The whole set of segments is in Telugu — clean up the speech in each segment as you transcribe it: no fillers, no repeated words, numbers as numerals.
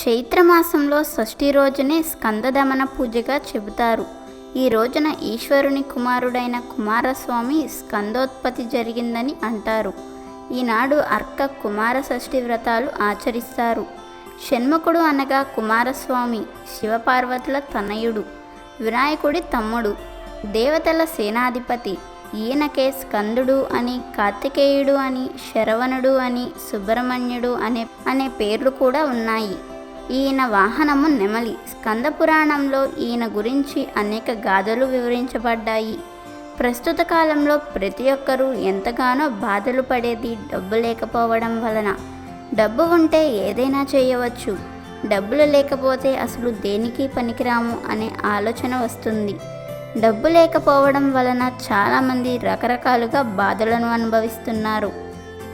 చైత్రమాసంలో షష్ఠి రోజునే స్కందదమన పూజగా చెబుతారు. ఈ రోజున ఈశ్వరుని కుమారుడైన కుమారస్వామి స్కందోత్పత్తి జరిగిందని అంటారు. ఈనాడు అర్క కుమార షష్ఠి వ్రతాలు ఆచరిస్తారు. షణ్ముఖుడు అనగా కుమారస్వామి శివపార్వతుల తనయుడు, వినాయకుడి తమ్ముడు, దేవతల సేనాధిపతి. ఈయనకే స్కందుడు అని, కార్తికేయుడు అని, శరవణుడు అని, సుబ్రహ్మణ్యుడు అనే పేర్లు కూడా ఉన్నాయి. ఈయన వాహనము నెమలి. స్కంద పురాణంలో ఈయన గురించి అనేక గాథలు వివరించబడ్డాయి. ప్రస్తుత కాలంలో ప్రతి ఒక్కరూ ఎంతగానో బాధలు పడేది డబ్బు లేకపోవడం వలన. డబ్బు ఉంటే ఏదైనా చేయవచ్చు, డబ్బులు లేకపోతే అసలు దేనికి పనికిరాము అనే ఆలోచన వస్తుంది. డబ్బు లేకపోవడం వలన చాలామంది రకరకాలుగా బాధలను అనుభవిస్తున్నారు.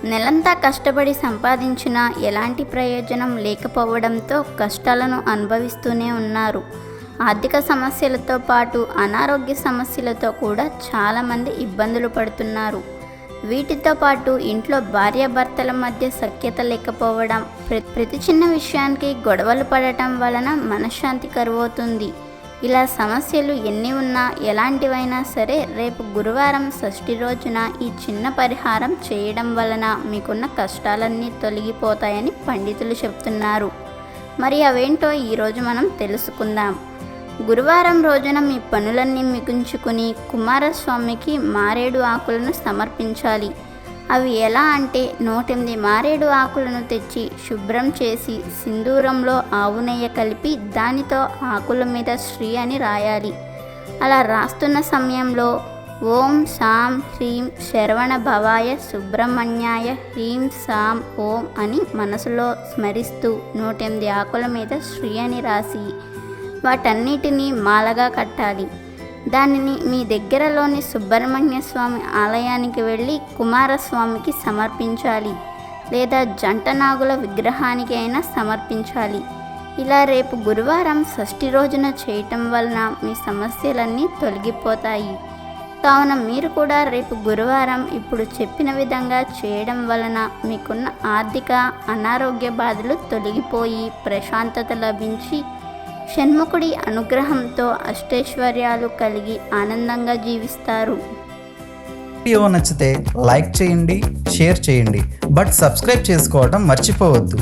నెలంతా కష్టపడి సంపాదించినా ఎలాంటి ప్రయోజనం లేకపోవడంతో కష్టాలను అనుభవిస్తూనే ఉన్నారు. ఆర్థిక సమస్యలతో పాటు అనారోగ్య సమస్యలతో కూడా చాలామంది ఇబ్బందులు పడుతున్నారు. వీటితో పాటు ఇంట్లో భార్యాభర్తల మధ్య సఖ్యత లేకపోవడం, ప్రతి చిన్న విషయానికి గొడవలు పడటం వలన మనశ్శాంతి కరువవుతుంది. ఇలా సమస్యలు ఎన్ని ఉన్నా ఎలాంటివైనా సరే రేపు గురువారం షష్ఠి రోజున ఈ చిన్న పరిహారం చేయడం వలన మీకున్న కష్టాలన్నీ తొలగిపోతాయని పండితులు చెప్తున్నారు. మరి అవేంటో ఈరోజు మనం తెలుసుకుందాం. గురువారం రోజున మీ పనులన్నీ మిగుంచుకుని కుమారస్వామికి మారేడు ఆకులను సమర్పించాలి. అవి ఎలా అంటే 108 మారేడు ఆకులను తెచ్చి శుభ్రం చేసి సింధూరంలో ఆవు నెయ్యి కలిపి దానితో ఆకుల మీద శ్రీ అని రాయాలి. అలా రాస్తున్న సమయంలో ఓం సాం హ్రీం శరవణ భవాయ సుబ్రహ్మణ్యాయ హ్రీం సాం ఓం అని మనసులో స్మరిస్తూ 108 ఆకుల మీద శ్రీ అని రాసి వాటన్నిటినీ మాలగా కట్టాలి. దానిని మీ దగ్గరలోని సుబ్రహ్మణ్య స్వామి ఆలయానికి వెళ్ళి కుమారస్వామికి సమర్పించాలి, లేదా జంట నాగుల విగ్రహానికి అయినా సమర్పించాలి. ఇలా రేపు గురువారం షష్ఠి రోజున చేయటం వలన మీ సమస్యలన్నీ తొలగిపోతాయి. కావున మీరు కూడా రేపు గురువారం ఇప్పుడు చెప్పిన విధంగా చేయడం వలన మీకున్న ఆర్థిక అనారోగ్య బాధలు తొలగిపోయి ప్రశాంతత లభించి షణ్ముఖుడి అనుగ్రహంతో అష్టైశ్వర్యాలు కలిగి ఆనందంగా జీవిస్తారు. వీడియో నచ్చితే లైక్ చేయండి, షేర్ చేయండి, బట్ సబ్స్క్రైబ్ చేసుకోవడం మర్చిపోవద్దు.